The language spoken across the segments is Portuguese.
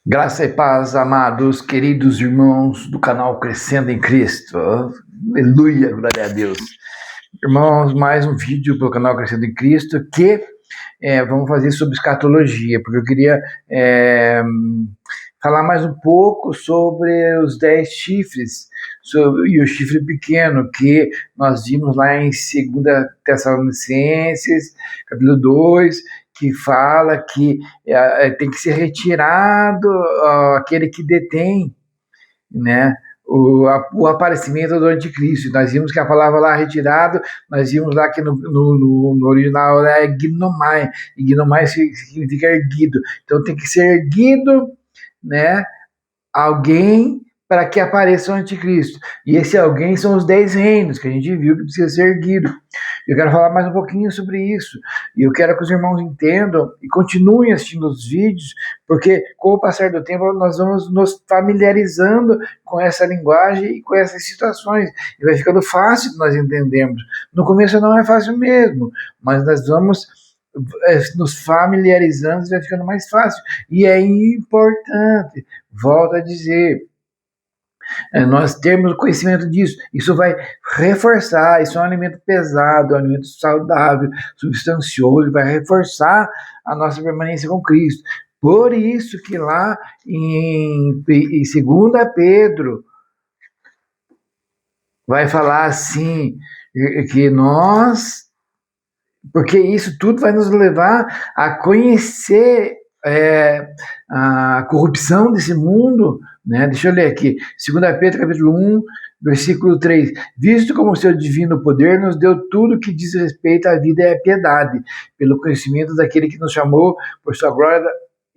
Graça e paz, amados, queridos irmãos do canal Crescendo em Cristo. Aleluia, glória a Deus. Irmãos, mais um vídeo pelo canal Crescendo em Cristo que vamos fazer sobre escatologia, porque eu queria falar mais um pouco sobre os 10 chifres e o chifre pequeno que nós vimos lá em 2 Tessalonicenses, capítulo 2, que fala que tem que ser retirado aquele que detém, né, o aparecimento do anticristo. Nós vimos que a palavra lá retirado, nós vimos lá que no original é gnomai, e gnomai significa erguido. Então tem que ser erguido, né, alguém para que apareça o anticristo. E esse alguém são os 10 reinos que a gente viu que precisa ser erguido. Eu quero falar mais um pouquinho sobre isso. E eu quero que os irmãos entendam e continuem assistindo os vídeos, porque com o passar do tempo nós vamos nos familiarizando com essa linguagem e com essas situações. E vai ficando fácil de nós entendermos. No começo não é fácil mesmo, mas nós vamos nos familiarizando, vai ficando mais fácil. E é importante, volto a dizer, nós termos conhecimento disso. Isso vai reforçar, isso é um alimento pesado, é um alimento saudável, substancioso, vai reforçar a nossa permanência com Cristo. Por isso que lá em 2 Pedro vai falar assim, que nós, porque isso tudo vai nos levar a conhecer a corrupção desse mundo, né? Deixa eu ler aqui, 2 Pedro capítulo 1, versículo 3, visto como o seu divino poder nos deu tudo que diz respeito à vida e à piedade, pelo conhecimento daquele que nos chamou por sua glória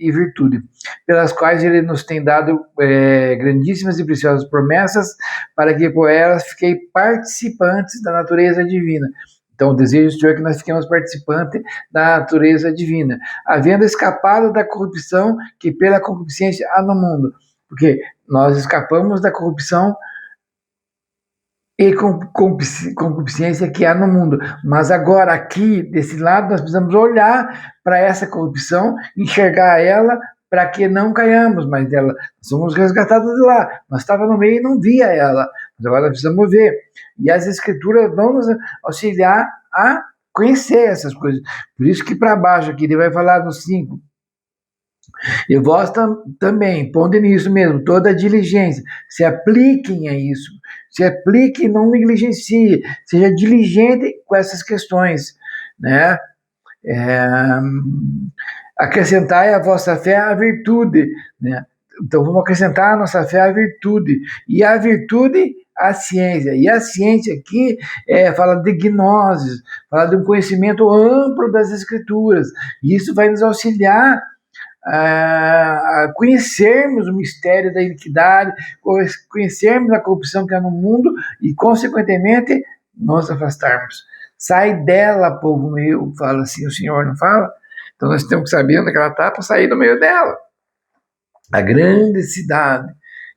e virtude, pelas quais ele nos tem dado grandíssimas e preciosas promessas, para que por elas fiquei participantes da natureza divina. Então, o desejo do Senhor é que nós fiquemos participantes da natureza divina, havendo escapado da corrupção que pela concupiscência há no mundo. Porque nós escapamos da corrupção e concupiscência que há no mundo. Mas agora, aqui, desse lado, nós precisamos olhar para essa corrupção, enxergar ela, para que não caiamos mais dela. Nós somos resgatados de lá. Nós estávamos no meio e não via ela. Mas agora nós precisamos ver. E as escrituras vão nos auxiliar a conhecer essas coisas. Por isso que para baixo aqui, ele vai falar no 5. E vós também, pondo nisso mesmo, toda a diligência, se apliquem a isso, se apliquem, não negligencie, seja diligente com essas questões, né? Acrescentai a vossa fé à virtude, né? Então vamos acrescentar a nossa fé à virtude, e a virtude a ciência, e a ciência aqui fala de gnoses, fala de um conhecimento amplo das escrituras, e isso vai nos auxiliar a conhecermos o mistério da iniquidade, conhecermos a corrupção que há no mundo e, consequentemente, nos afastarmos. Sai dela, povo meu, fala assim o Senhor, não fala? Então nós temos que saber onde ela está para sair do meio dela. A grande cidade.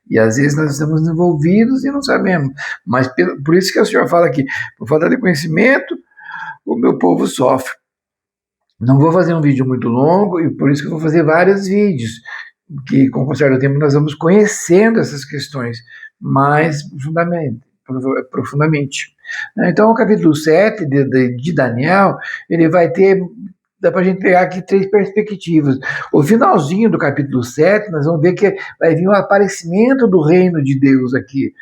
E às vezes nós estamos envolvidos e não sabemos. Mas por isso que o Senhor fala aqui, por falta de conhecimento, o meu povo sofre. Não vou fazer um vídeo muito longo, e por isso que eu vou fazer vários vídeos, que com o passar do tempo nós vamos conhecendo essas questões mais profundamente. Então, o capítulo 7 de Daniel, ele vai ter, dá para a gente pegar aqui 3 perspectivas. O finalzinho do capítulo 7, nós vamos ver que vai vir o aparecimento do reino de Deus aqui.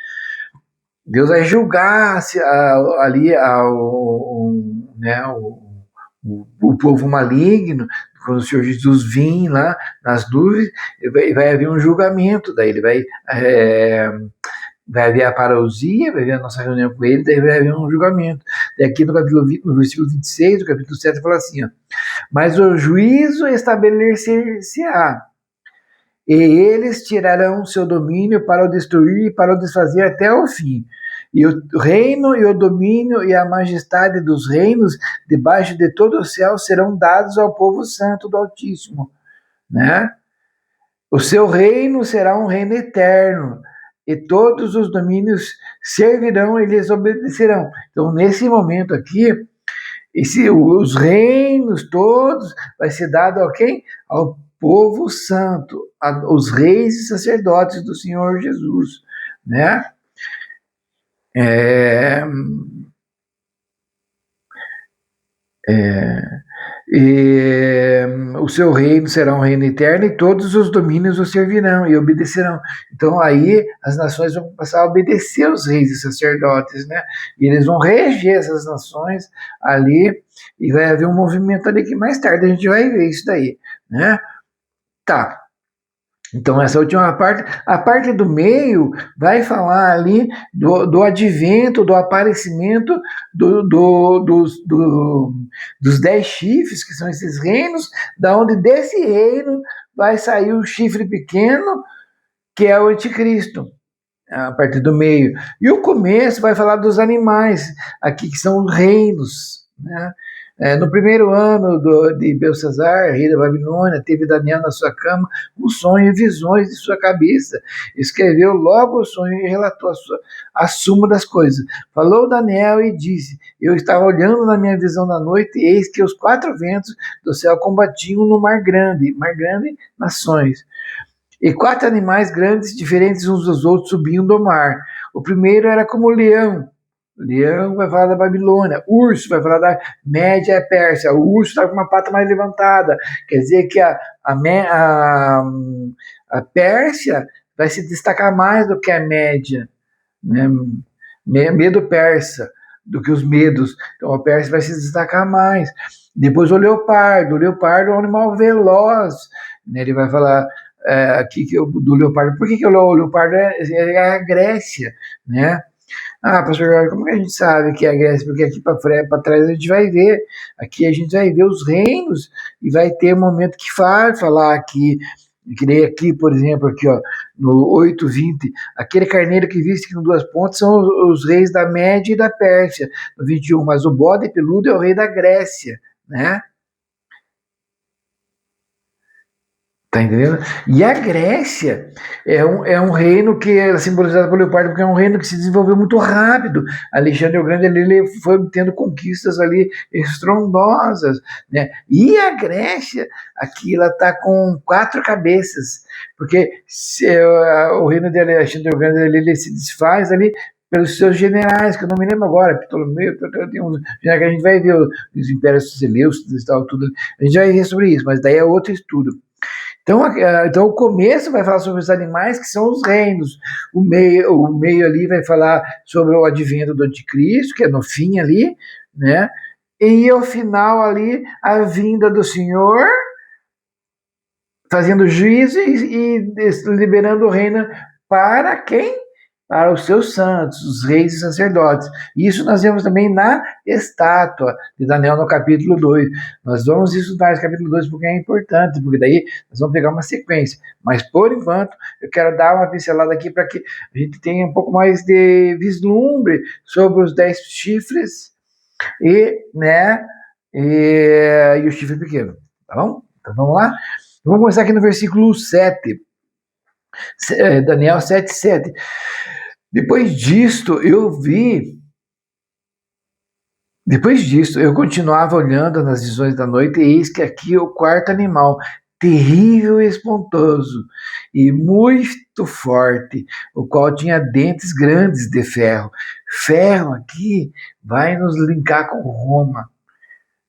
Deus vai julgar ali o povo maligno, quando o Senhor Jesus vir lá nas nuvens, vai haver um julgamento, daí ele vai haver a parousia, vai haver a nossa reunião com ele, daí vai haver um julgamento. E aqui no capítulo 20, no versículo 26 do capítulo 7, fala assim, ó, mas o juízo estabelecer-se-á, e eles tirarão seu domínio para o destruir e para o desfazer até o fim. E o reino e o domínio e a majestade dos reinos debaixo de todo o céu serão dados ao povo santo do Altíssimo, né? O seu reino será um reino eterno, e todos os domínios servirão e lhes obedecerão. Então, nesse momento aqui, os reinos todos vai ser dado a quem? Ao povo santo, os reis e sacerdotes do Senhor Jesus, né? E o seu reino será um reino eterno e todos os domínios o servirão e obedecerão. Então aí as nações vão passar a obedecer os reis e sacerdotes, né? E eles vão reger essas nações ali e vai haver um movimento ali que mais tarde a gente vai ver isso daí, né? Tá. Então, essa última parte, a parte do meio vai falar ali do advento, do aparecimento dos 10 chifres, que são esses reinos, da onde desse reino vai sair o chifre pequeno, que é o anticristo, a partir do meio. E o começo vai falar dos animais, aqui que são os reinos, né? No primeiro ano de Belsazar, rei da Babilônia, teve Daniel na sua cama um sonho e visões de sua cabeça. Escreveu logo o sonho e relatou a suma das coisas. Falou Daniel e disse: eu estava olhando na minha visão da noite, e eis que os 4 ventos do céu combatiam no mar grande nações. E 4 animais grandes, diferentes uns dos outros, subiam do mar. O primeiro era como leão. Leão vai falar da Babilônia. Urso vai falar da Média Pérsia. O urso está com uma pata mais levantada. Quer dizer que a Pérsia vai se destacar mais do que a Média. Né? Medo persa do que os medos. Então a Pérsia vai se destacar mais. Depois o leopardo. O leopardo é um animal veloz. Né? Ele vai falar aqui do leopardo. Por que o leopardo é a Grécia, né? Ah, pastor, como que a gente sabe que é a Grécia? Porque aqui para trás a gente vai ver. Aqui a gente vai ver os reinos e vai ter um momento que falar aqui. Que nem aqui, por exemplo, aqui, ó, no 8:20, aquele carneiro que viste com 2 pontas são os reis da Média e da Pérsia. No 21, mas o bode peludo é o rei da Grécia, né? Tá entendendo? E a Grécia é um reino que é simbolizado pelo leopardo, porque é um reino que se desenvolveu muito rápido. Alexandre o Grande ele foi obtendo conquistas ali estrondosas, né? E a Grécia, aqui ela está com 4 cabeças, porque o reino de Alexandre o Grande ele se desfaz ali pelos seus generais, que eu não me lembro agora, Ptolomeu, tem uns generais que a gente vai ver, os impérios seleucidas e tal, tudo. A gente vai ver sobre isso, mas daí é outro estudo. Então o começo vai falar sobre os animais, que são os reinos. O meio ali vai falar sobre o advento do anticristo, que é no fim ali, né? E ao final ali, a vinda do Senhor, fazendo juízo e liberando o reino para quem? Para os seus santos, os reis e sacerdotes. Isso nós vemos também na estátua de Daniel no capítulo 2. Nós vamos estudar esse capítulo 2 porque é importante, porque daí nós vamos pegar uma sequência. Mas, por enquanto, eu quero dar uma pincelada aqui para que a gente tenha um pouco mais de vislumbre sobre os 10 chifres e o chifre pequeno. Tá bom? Então vamos lá? Vamos começar aqui no versículo 7. Daniel 7:7. Depois disto, eu continuava olhando nas visões da noite, e eis que aqui o 4º animal, terrível e espantoso, e muito forte, o qual tinha dentes grandes de ferro. Ferro aqui vai nos linkar com Roma,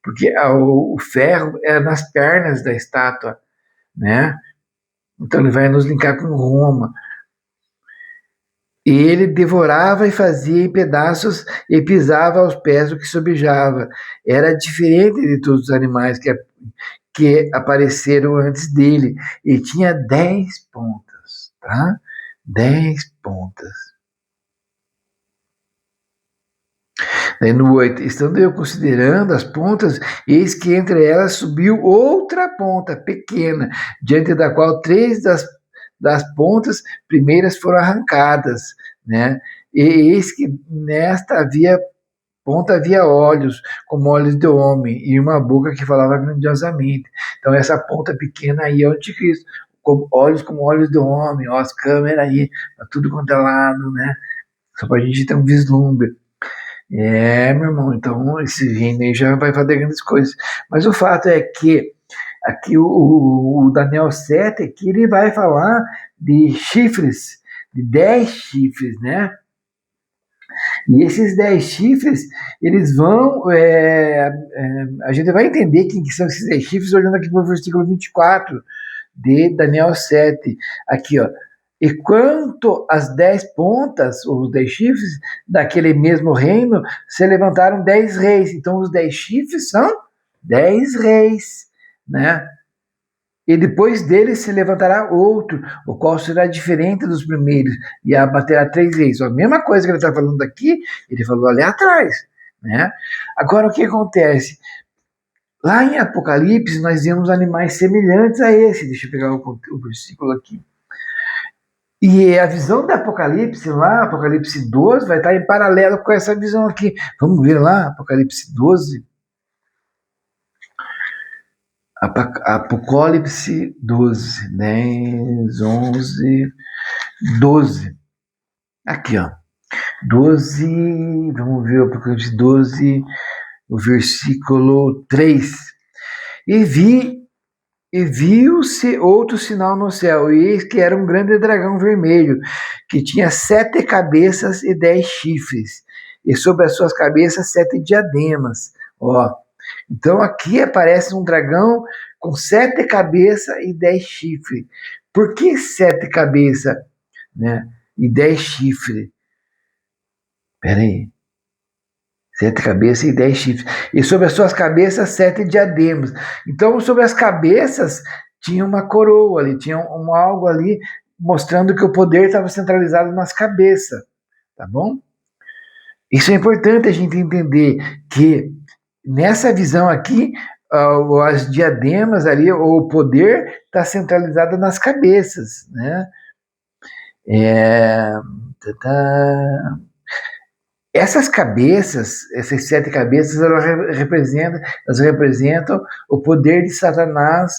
porque o ferro é nas pernas da estátua, né? Então ele vai nos linkar com Roma. E ele devorava e fazia em pedaços e pisava aos pés o que sobejava. Era diferente de todos os animais que apareceram antes dele. E tinha 10 pontas, tá? 10 pontas. Daí no 8, estando eu considerando as pontas, eis que entre elas subiu outra ponta pequena, diante da qual 3 das pontas primeiras foram arrancadas, né? E eis que nesta ponta havia olhos, como olhos de homem, e uma boca que falava grandiosamente. Então essa ponta pequena aí é o anticristo, olhos como olhos de homem, ó, as câmeras aí, pra tudo quanto é lado, né? Só pra gente ter um vislumbre. Meu irmão, então esse reino aí já vai fazer grandes coisas. Mas o fato é que Aqui o Daniel 7, aqui ele vai falar de chifres, de 10 chifres, né? E esses 10 chifres, eles vão. A gente vai entender quem que são esses 10 chifres olhando aqui para o versículo 24 de Daniel 7. Aqui, ó. E quanto às 10 pontas, ou os 10 chifres, daquele mesmo reino, se levantaram 10 reis. Então, os 10 chifres são 10 reis, né? E depois dele se levantará outro, o qual será diferente dos primeiros, e abaterá 3 reis. A mesma coisa que ele está falando aqui, ele falou ali atrás, né? Agora, o que acontece? Lá em Apocalipse, nós vemos animais semelhantes a esse. Deixa eu pegar o versículo aqui. E a visão do Apocalipse lá, Apocalipse 12, vai estar em paralelo com essa visão aqui. Vamos ver lá, Apocalipse 12. Apocalipse 12, 10, 11, 12. Aqui, ó. 12, vamos ver o Apocalipse 12, o versículo 3. E viu-se outro sinal no céu, e eis que era um grande dragão vermelho, que tinha 7 cabeças e 10 chifres, e sobre as suas cabeças 7 diademas. Ó, então aqui aparece um dragão com 7 cabeças e 10 chifres. Por que 7 cabeças, né, e 10 chifres? Espera aí. 7 cabeças e 10 chifres. E sobre as suas cabeças, 7 diademas. Então, sobre as cabeças, tinha uma coroa ali, tinha algo ali mostrando que o poder estava centralizado nas cabeças. Tá bom? Isso é importante a gente entender, que nessa visão aqui, as diademas ali, ou o poder, está centralizado nas cabeças, né? Essas cabeças, essas 7 cabeças, elas representam o poder de Satanás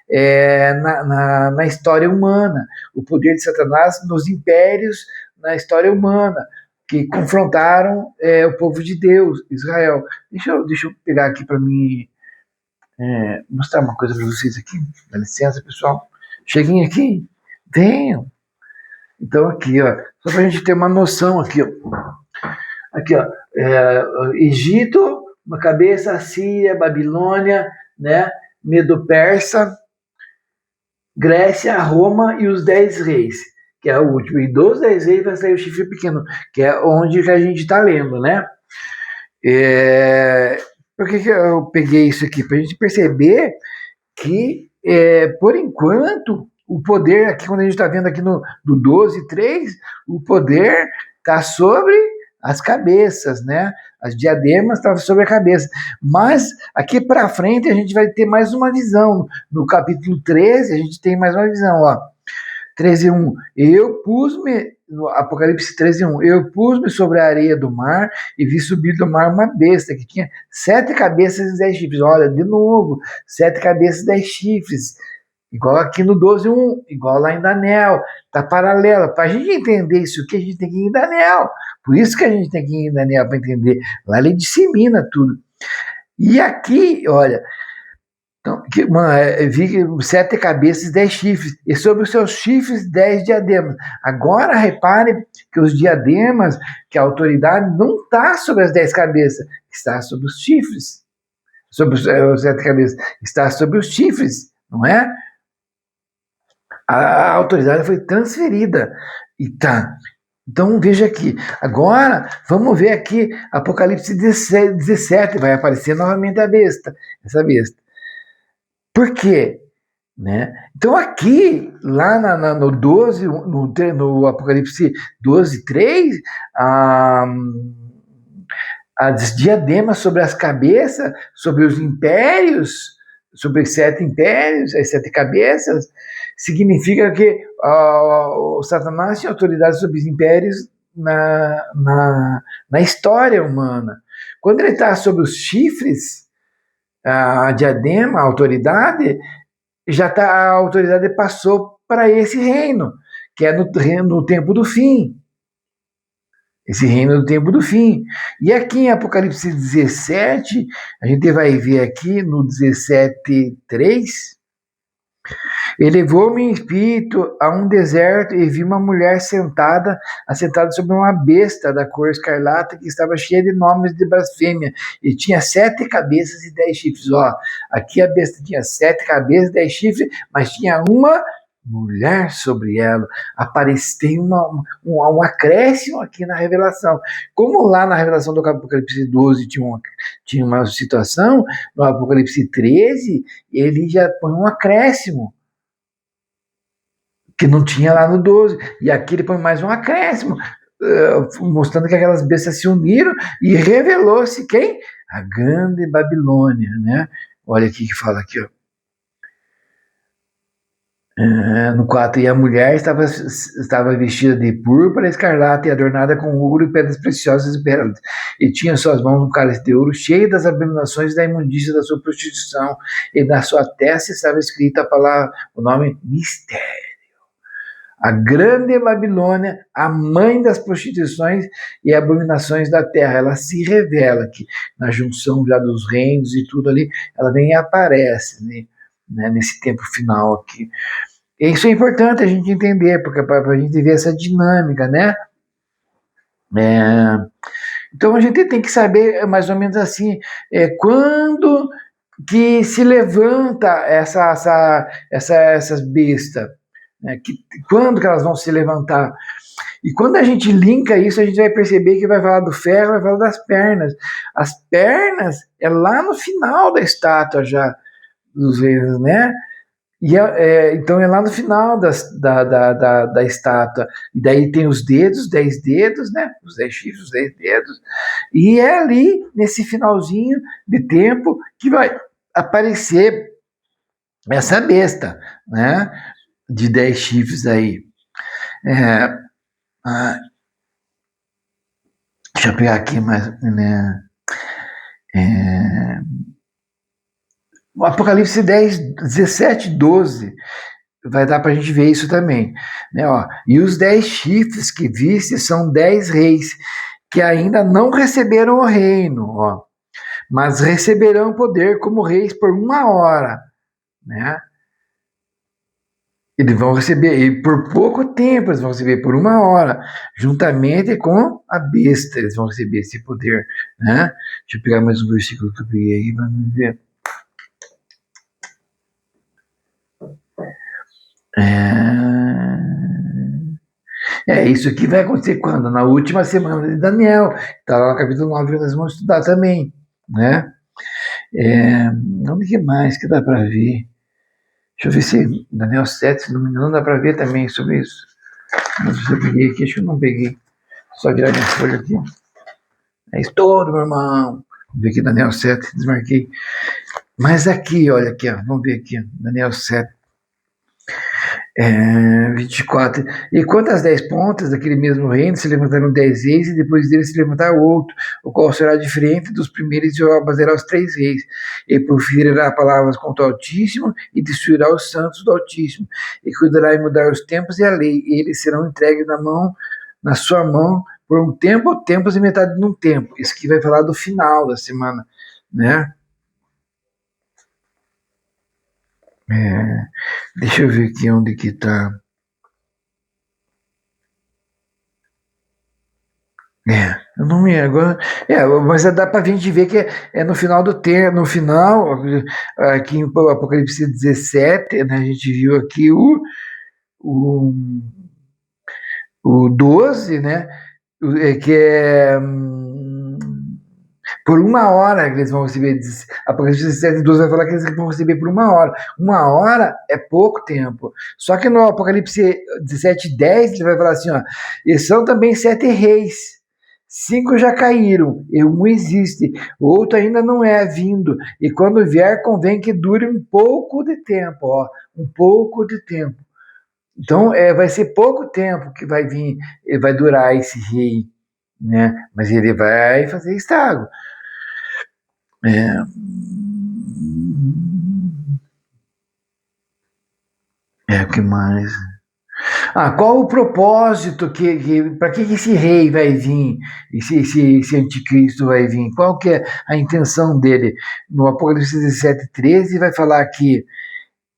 na história humana, o poder de Satanás nos impérios na história humana, que confrontaram o povo de Deus, Israel. Deixa eu pegar aqui para mim mostrar uma coisa para vocês aqui. Dá licença, pessoal. Cheguem aqui. Venham. Então, aqui, ó, só para a gente ter uma noção aqui, ó. Aqui, ó, Egito, uma cabeça, Assíria, Babilônia, né, Medo-Persa, Grécia, Roma e os 10 reis, que é o último. E dos 10 reis vai sair o chifre pequeno, que é onde que a gente está lendo, né? Por que eu peguei isso aqui? Para a gente perceber que, por enquanto, o poder, aqui quando a gente está vendo aqui do 12:3, o poder está sobre as cabeças, né? As diademas estavam sobre a cabeça. Mas aqui para frente a gente vai ter mais uma visão. No capítulo 13 a gente tem mais uma visão, ó. 13:1. No Apocalipse 13:1, eu pus-me sobre a areia do mar e vi subir do mar uma besta que tinha 7 cabeças e 10 chifres. Olha, de novo, 7 cabeças e 10 chifres. Igual aqui no 12:1, igual lá em Daniel, tá paralela. Para a gente entender isso aqui, a gente tem que ir em Daniel. Por isso que a gente tem que ir em Daniel para entender. Lá ele dissemina tudo. E aqui, olha, então, vi 7 cabeças e 10 chifres, e sobre os seus chifres 10 diademas. Agora repare que os diademas, que a autoridade não está sobre as 10 cabeças, está sobre os chifres. Sobre os 7 cabeças, está sobre os chifres, não é? A autoridade foi transferida. E tá. Então veja aqui. Agora vamos ver aqui Apocalipse 17. Vai aparecer novamente a besta. Essa besta. Por quê? Né? Então aqui, lá no 12, no Apocalipse 12:3, as diademas sobre as cabeças, sobre os impérios, sobre os 7 impérios, as 7 cabeças, significa que o Satanás tinha autoridade sobre os impérios na história humana. Quando ele está sobre os chifres, a diadema, a autoridade, a autoridade passou para esse reino, que é no tempo do fim. Esse reino do tempo do fim. E aqui em Apocalipse 17, a gente vai ver aqui no 17:3, elevou-me em espírito a um deserto e vi uma mulher assentada sobre uma besta da cor escarlata que estava cheia de nomes de blasfêmia e tinha 7 cabeças e 10 chifres. Ó, aqui a besta tinha 7 cabeças e 10 chifres, mas tinha uma mulher sobre ela. Tem um acréscimo aqui na revelação. Como lá na revelação do Apocalipse 12 tinha uma situação, no Apocalipse 13 ele já põe um acréscimo que não tinha lá no 12. E aqui ele põe mais um acréscimo, mostrando que aquelas bestas se uniram e revelou-se quem? A grande Babilônia, né? Olha aqui que fala aqui, ó. No 4, e a mulher estava vestida de púrpura escarlata e adornada com ouro e pedras preciosas e pérolas, e tinha em suas mãos um cálice de ouro cheio das abominações da imundícia da sua prostituição, e na sua testa estava escrita a palavra, o nome mistério. A grande Babilônia, a mãe das prostituições e abominações da terra, ela se revela aqui, na junção já dos reinos e tudo ali, ela vem e aparece, né, nesse tempo final aqui. E isso é importante a gente entender, porque para a gente ver essa dinâmica, né? Então a gente tem que saber mais ou menos assim, quando que se levanta essas bestas, né? Quando que elas vão se levantar? E quando a gente linka isso, a gente vai perceber que vai falar do ferro, vai falar das pernas. As pernas é lá no final da estátua já, dos vezes, né? Então é lá no final da estátua. E daí tem os dedos, 10 dedos, né? Os 10 chifres, os 10 dedos. E é ali, nesse finalzinho de tempo, que vai aparecer essa besta, né? De 10 chifres aí. Deixa eu pegar aqui mais, né? O Apocalipse 10, 17, 12 vai dar para a gente ver isso também, né? Ó, e os 10 chifres que viste são 10 reis que ainda não receberam o reino, ó, mas receberão poder como reis por 1 hora, né? Eles vão receber, e por pouco tempo eles vão receber, por 1 hora, juntamente com a besta, eles vão receber esse poder, né? Deixa eu pegar mais um versículo que eu peguei aí para ver. Isso aqui vai acontecer quando? Na última semana de Daniel. Está lá no capítulo 9 que nós vamos estudar também, né? Onde que mais que dá para ver? Deixa eu ver se Daniel 7, se não me engano, dá para ver também sobre isso. Não sei se eu peguei aqui, acho que eu não peguei. Só virar minha folha aqui. É estouro, meu irmão. Vamos ver aqui, Daniel 7, desmarquei. Mas aqui, olha aqui, ó, vamos ver aqui, Daniel 7. 24. E quanto às 10 pontas daquele mesmo reino, se levantaram 10 reis, e depois dele se levantará outro, o qual será diferente dos primeiros, e abaterá os 3 reis. E proferirá palavras contra o Altíssimo, e destruirá os santos do Altíssimo, e cuidará em mudar os tempos e a lei, e eles serão entregues na sua mão, por um tempo ou tempos e metade de um tempo. Isso aqui vai falar do final da semana, né? Deixa eu ver aqui onde que tá. Eu não me agora. Mas dá pra gente ver que é no final do tempo, no final, aqui em Apocalipse 17, né, a gente viu aqui o, o 12, né? Que é por 1 hora que eles vão receber. Apocalipse 17 e 12 vai falar que eles vão receber por 1 hora. 1 hora é pouco tempo. Só que no Apocalipse 17 e 10 ele vai falar assim, ó, e são também 7 reis. 5 já caíram, e um existe, o outro ainda não é vindo, e quando vier convém que dure um pouco de tempo, ó, um pouco de tempo. Então vai ser pouco tempo que vai vir, vai durar esse rei, né? Mas ele vai fazer estrago. O que mais? Qual o propósito para que esse rei vai vir, esse anticristo vai vir? Qual que é a intenção dele? No Apocalipse 17:13 vai falar que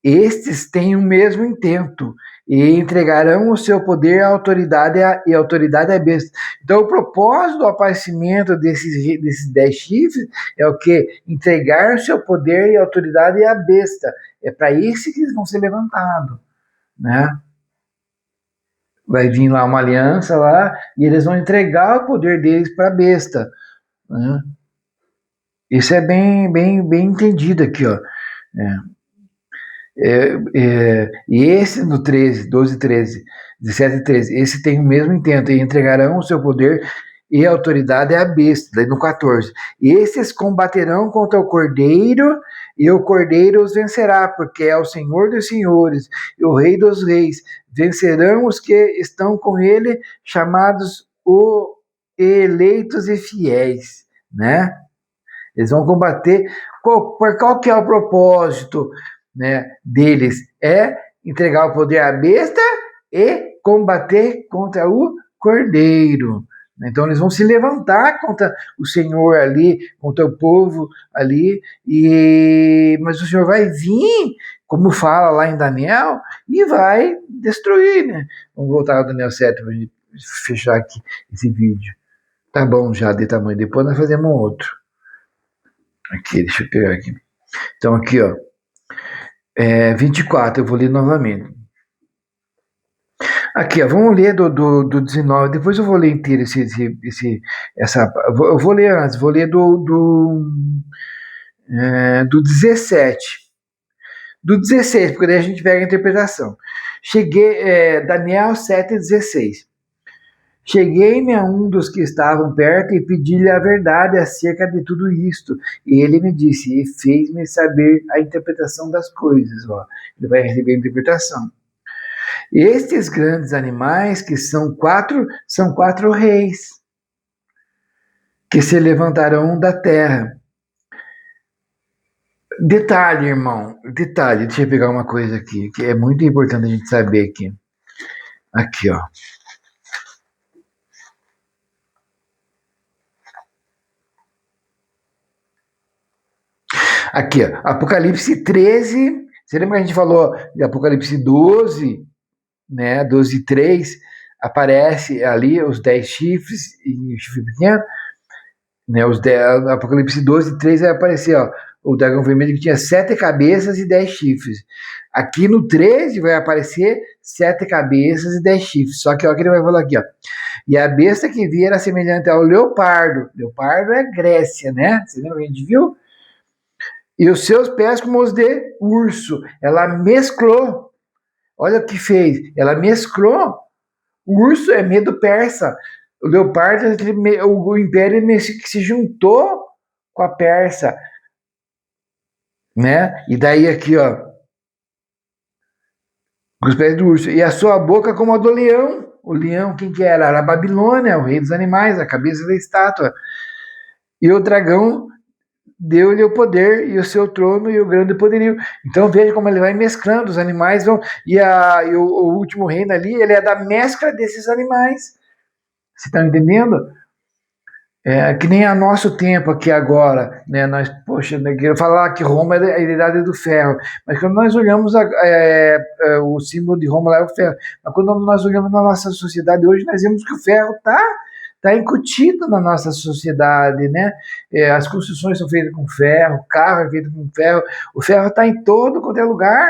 estes têm o mesmo intento e entregarão o seu poder e autoridade à besta. Então, o propósito do aparecimento desses 10 chifres é o que? Entregar o seu poder e autoridade à besta. É para isso que eles vão ser levantados, né? Vai vir lá uma aliança lá e eles vão entregar o poder deles para a besta, né? Isso é bem entendido aqui, ó. E esse no 13, 12, 13, 17 e 13, esse tem o mesmo intento, e entregarão o seu poder e autoridade à besta. Daí no 14, esses combaterão contra o Cordeiro, e o Cordeiro os vencerá, porque é o Senhor dos senhores e o Rei dos reis. Vencerão os que estão com ele, chamados os eleitos e fiéis, né? Eles vão combater. Qual que é o propósito, né, deles? É entregar o poder à besta e combater contra o Cordeiro. Então eles vão se levantar contra o Senhor ali, contra o povo ali, mas o Senhor vai vir, como fala lá em Daniel, e vai destruir, né? Vamos voltar ao Daniel 7 para a gente fechar aqui esse vídeo. Tá bom já de tamanho, depois nós fazemos um outro. Aqui, deixa eu pegar aqui. Então aqui, ó, 24, eu vou ler novamente. Aqui, ó, vamos ler do 19, depois eu vou ler inteiro eu vou ler antes, vou ler do 17. Do 16, porque daí a gente pega a interpretação. Daniel 7:16. Cheguei-me a um dos que estavam perto e pedi-lhe a verdade acerca de tudo isto. E ele me disse, e fez-me saber a interpretação das coisas. Ó, ele vai receber a interpretação. Estes grandes animais, que são quatro reis, que se levantarão da terra. Detalhe, irmão, detalhe, deixa eu pegar uma coisa aqui, que é muito importante a gente saber aqui. Aqui, ó. Aqui, ó, Apocalipse 13, você lembra que a gente falou de Apocalipse 12, né, 12 e 3, aparece ali os 10 chifres e o chifre pequeno, né, Apocalipse 12 e 3 vai aparecer, ó, o dragão vermelho que tinha 7 cabeças e 10 chifres. Aqui no 13 vai aparecer 7 cabeças e 10 chifres, só que ó, que ele vai falar aqui, ó, e a besta que vi era semelhante ao leopardo é Grécia, né, você lembra que a gente viu? E os seus pés como os de urso. Ela mesclou. Olha o que fez. Ela mesclou. O urso é medo persa. O leopardo, o império que se juntou com a persa. Né? E daí aqui, ó. Os pés do urso. E a sua boca como a do leão. O leão, quem que era? Era a Babilônia, o rei dos animais, a cabeça da estátua. E o dragão deu-lhe o poder e o seu trono e o grande poderio. Então veja como ele vai mesclando, os animais vão, e o último reino ali, ele é da mescla desses animais. Você está entendendo? Que nem a nosso tempo aqui agora, né? Nós, poxa, né, quero falar que Roma é a idade do ferro, mas quando nós olhamos o símbolo de Roma lá é o ferro, mas quando nós olhamos na nossa sociedade hoje, nós vemos que o ferro está incutido na nossa sociedade, né? As construções são feitas com ferro, o carro é feito com ferro, o ferro está em todo quanto é lugar.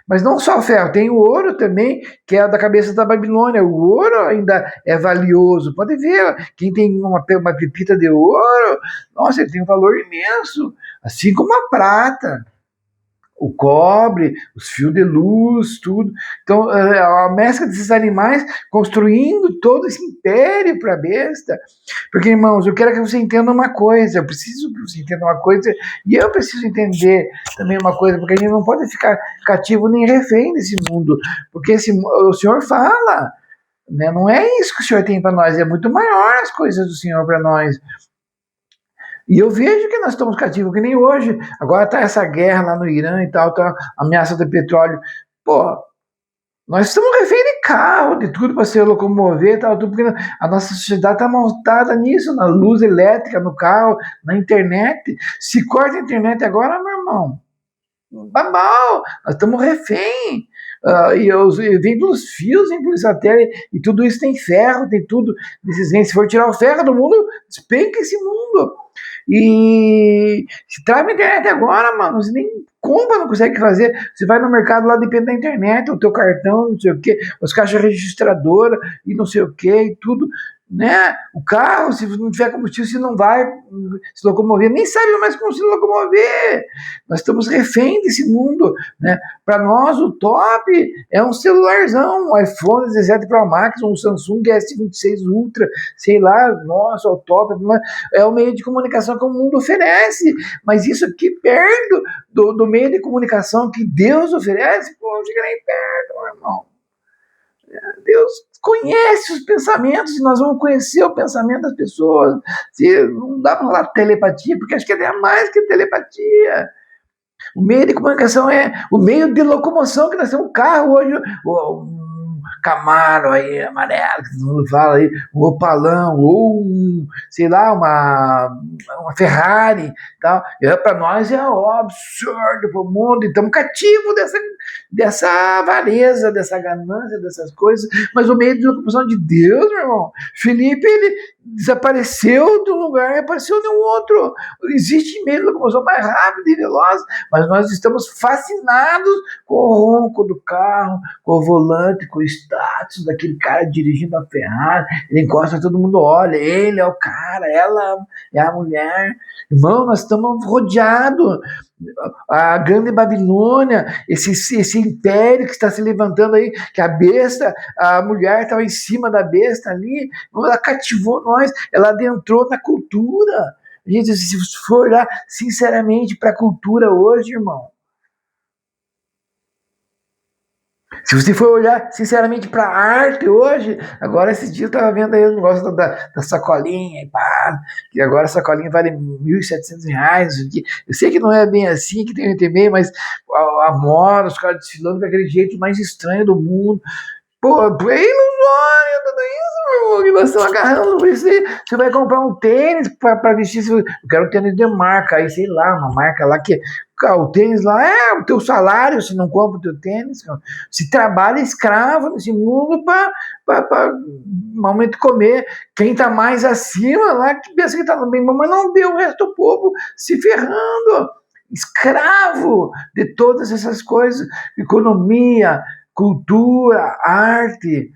Mas não só o ferro, tem o ouro também, que é da cabeça da Babilônia. O ouro ainda é valioso. Pode ver, quem tem uma pepita de ouro, nossa, ele tem um valor imenso. Assim como a prata, o cobre, os fios de luz, tudo. Então, a mescla desses animais construindo todo esse império para a besta. Porque, irmãos, eu quero que você entenda uma coisa, eu preciso que você entenda uma coisa, e eu preciso entender também uma coisa, porque a gente não pode ficar cativo nem refém desse mundo, porque o Senhor fala, né? Não é isso que o Senhor tem para nós, é muito maior as coisas do Senhor para nós. E eu vejo que nós estamos cativos, que nem hoje. Agora está essa guerra lá no Irã e tal, tá a ameaça do petróleo. Pô, Nós estamos refém de carro, de tudo para se locomover, tal, tudo, porque a nossa sociedade está montada nisso, na luz elétrica, no carro, na internet. Se corta a internet agora, meu irmão, babau, nós estamos refém. E vem pelos fios, vem pelos satélites, e tudo isso tem ferro, tem tudo. Se for tirar o ferro do mundo, despenca esse mundo. E se trava a internet agora, mano, você nem compra, não consegue fazer. Você vai no mercado lá, depende da internet, o teu cartão, não sei o que, os caixas registradoras e não sei o que, e tudo, né? O carro, se não tiver combustível, você não vai se locomover, nem sabe mais como se locomover. Nós estamos refém desse mundo, né? Para nós, o top é um celularzão, um iPhone 17 Pro Max, um Samsung S26 Ultra, sei lá, nossa, o top, é o meio de comunicação que o mundo oferece, mas isso aqui perto do meio de comunicação que Deus oferece, pô, não chega nem perto, meu irmão. Deus conhece os pensamentos e nós vamos conhecer o pensamento das pessoas. Não dá para falar telepatia, porque acho que é mais que telepatia. O meio de comunicação é o meio de locomoção, que nós temos um carro hoje, um Camaro aí, amarelo, que todo mundo fala aí, um Opalão, ou sei lá, uma Ferrari, tal. Para nós é absurdo para o mundo, e estamos cativos dessa avareza, dessa ganância, dessas coisas, mas o meio de locomoção de Deus, meu irmão, Felipe, ele desapareceu de um lugar e apareceu em um outro. Existe meio de locomoção mais rápido e veloz, mas nós estamos fascinados com o ronco do carro, com o volante, com o status daquele cara dirigindo a Ferrari. Ele encosta, todo mundo olha, ele é o cara, ela é a mulher. Irmão, nós estamos rodeados. A grande Babilônia, esse império que está se levantando aí, que a besta, a mulher estava em cima da besta ali, ela cativou nós, ela adentrou na cultura. Gente, se for olhar sinceramente para a cultura hoje, irmão, se você for olhar sinceramente para a arte hoje, agora esses dias eu estava vendo aí o negócio da sacolinha, e pá, que agora a sacolinha vale R$ 1.700. Eu sei que não é bem assim, que tem um meio, mas a moda, os caras desfilando com aquele jeito mais estranho do mundo. Pô, é ilusório tudo isso, meu irmão, que nós estamos agarrando por isso aí. Você vai comprar um tênis para vestir, eu quero um tênis de marca, aí sei lá, uma marca lá que o tênis lá é o teu salário, se não compra o teu tênis, se trabalha escravo nesse mundo para momento comer. Quem está mais acima lá, que pensa que está no bem, mas não vê o resto do povo se ferrando, escravo de todas essas coisas, economia, cultura, arte,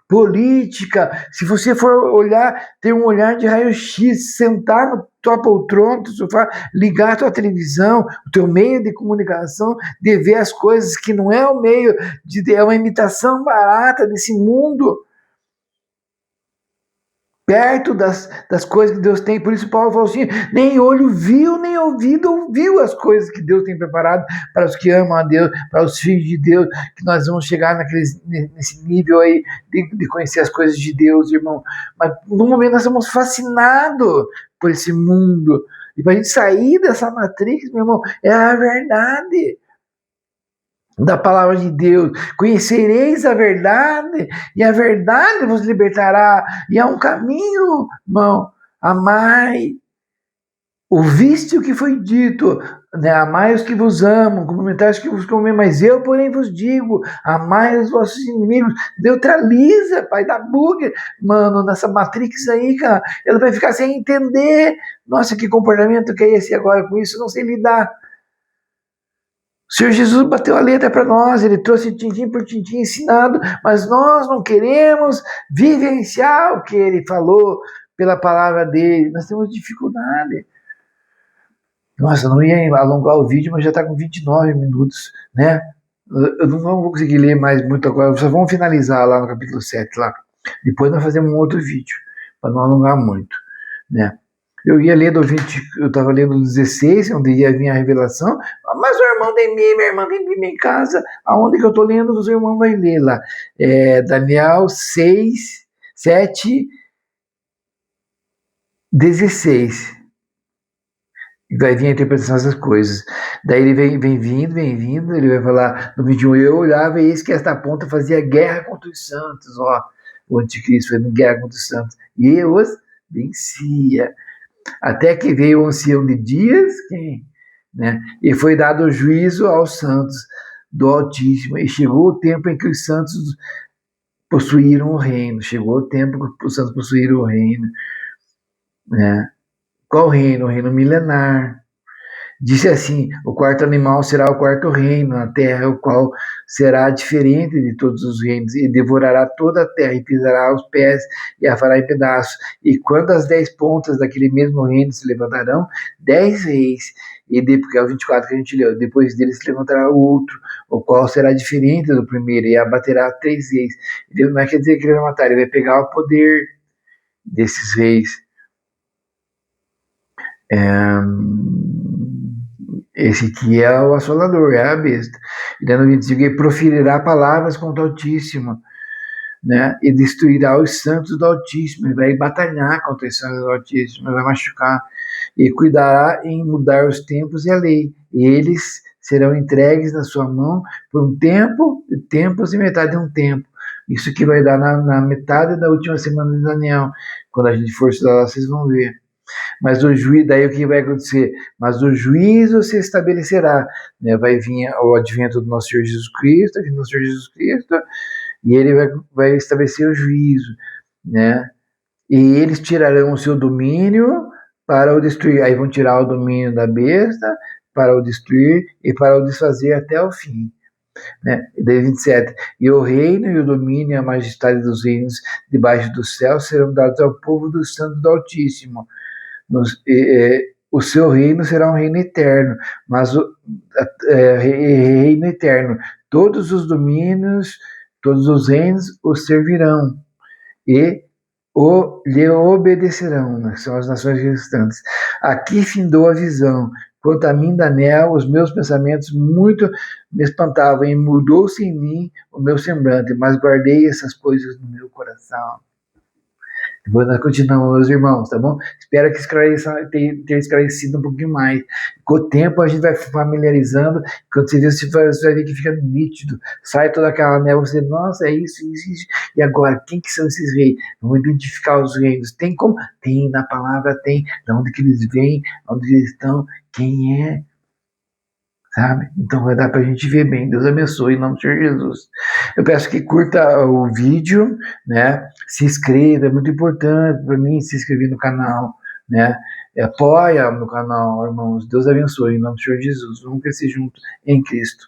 política. Se você for olhar, ter um olhar de raio-x, sentar na tua poltrona, no sofá, ligar a tua televisão, o teu meio de comunicação, de ver as coisas que não é o meio, é uma imitação barata desse mundo, perto das coisas que Deus tem. Por isso Paulo falou assim, nem olho viu, nem ouvido ouviu as coisas que Deus tem preparado para os que amam a Deus, para os filhos de Deus, que nós vamos chegar nesse nível aí de conhecer as coisas de Deus, irmão. Mas no momento nós somos fascinados por esse mundo, e para a gente sair dessa matrix, meu irmão, é a verdade da palavra de Deus. Conhecereis a verdade, e a verdade vos libertará. E há um caminho, irmão. Amai, ouviste o que foi dito, né? Amai os que vos amam, cumprimentai os que vos comem, mas eu, porém, vos digo, amai os vossos inimigos. Neutraliza, pai, da bug, mano, nessa matrix aí, cara. Ela vai ficar sem entender. Nossa, que comportamento que é esse agora com isso? Eu não sei lidar. O Senhor Jesus bateu a letra para nós, ele trouxe tintim por tintim ensinado, mas nós não queremos vivenciar o que ele falou pela palavra dele. Nós temos dificuldade. Nossa, eu não ia alongar o vídeo, mas já está com 29 minutos, né? Eu não vou conseguir ler mais muito agora, só vamos finalizar lá no capítulo 7, lá. Depois nós fazemos um outro vídeo, para não alongar muito, né? Eu ia ler do 20, eu estava lendo do 16, onde ia vir a revelação, mas o irmão tem minha irmã tem Bíblia em casa, aonde que eu estou lendo, o seu irmão vai ler lá. Daniel 6, 7, 16. E vai vir a interpretação dessas coisas. Daí ele vem vindo, ele vai falar no 21, eu olhava e eis que esta ponta fazia guerra contra os santos, ó, o anticristo fazendo guerra contra os santos, e eu os vencia. Até que veio o ancião de dias, quem? Né? E foi dado o juízo aos santos do Altíssimo, e chegou o tempo em que os santos possuíram o reino, chegou o tempo que os santos possuíram o reino, né? Qual reino? O reino milenar. Disse assim: o quarto animal será o quarto reino na terra, o qual será diferente de todos os reinos, e devorará toda a terra, e pisará os pés, e a fará em pedaços. E quando as 10 pontas daquele mesmo reino se levantarão, 10 reis, porque é o 24 que a gente leu, depois dele se levantará o outro, o qual será diferente do primeiro, e abaterá 3 reis. Não é quer dizer que ele vai matar, ele vai pegar o poder desses reis. Esse aqui é o assolador, é a besta. E daí no 25, ele proferirá palavras contra o Altíssimo, né? E destruirá os santos do Altíssimo. Ele vai batalhar contra os santos do Altíssimo, ele vai machucar. E cuidará em mudar os tempos e a lei. E eles serão entregues na sua mão por um tempo, tempos e metade de um tempo. Isso que vai dar na metade da última semana de Daniel. Quando a gente for estudar lá, vocês vão ver. Mas o juízo, daí o que vai acontecer? Mas o juízo se estabelecerá, né? Vai vir o advento do nosso Senhor Jesus Cristo, e ele vai estabelecer o juízo, né? E eles tirarão o seu domínio para o destruir. Aí vão tirar o domínio da besta para o destruir e para o desfazer até o fim. Né? E daí 27. E o reino e o domínio e a majestade dos reinos debaixo do céu serão dados ao povo dos santos do Altíssimo. O seu reino será um reino eterno, mas reino eterno. Todos os domínios, todos os reinos o servirão e lhe obedecerão, né? São as nações restantes. Aqui findou a visão. Quanto a mim, Daniel, os meus pensamentos muito me espantavam e mudou-se em mim o meu semblante, mas guardei essas coisas no meu coração. Depois nós continuamos, meus irmãos, tá bom? Espero que tenha esclarecido um pouquinho mais. Com o tempo a gente vai familiarizando, quando você vê, você vai ver que fica nítido. Sai toda aquela névoa, você, nossa, é isso. E agora, quem que são esses reis? Vamos identificar os reinos. Tem como? Tem, na palavra tem. De onde que eles vêm, onde eles estão, quem é. Sabe? Então vai dar pra gente ver bem. Deus abençoe em nome do Senhor Jesus. Eu peço que curta o vídeo, né? Se inscreva, é muito importante para mim se inscrever no canal, né? Apoia no canal, irmãos. Deus abençoe em nome do Senhor Jesus. Vamos crescer junto em Cristo.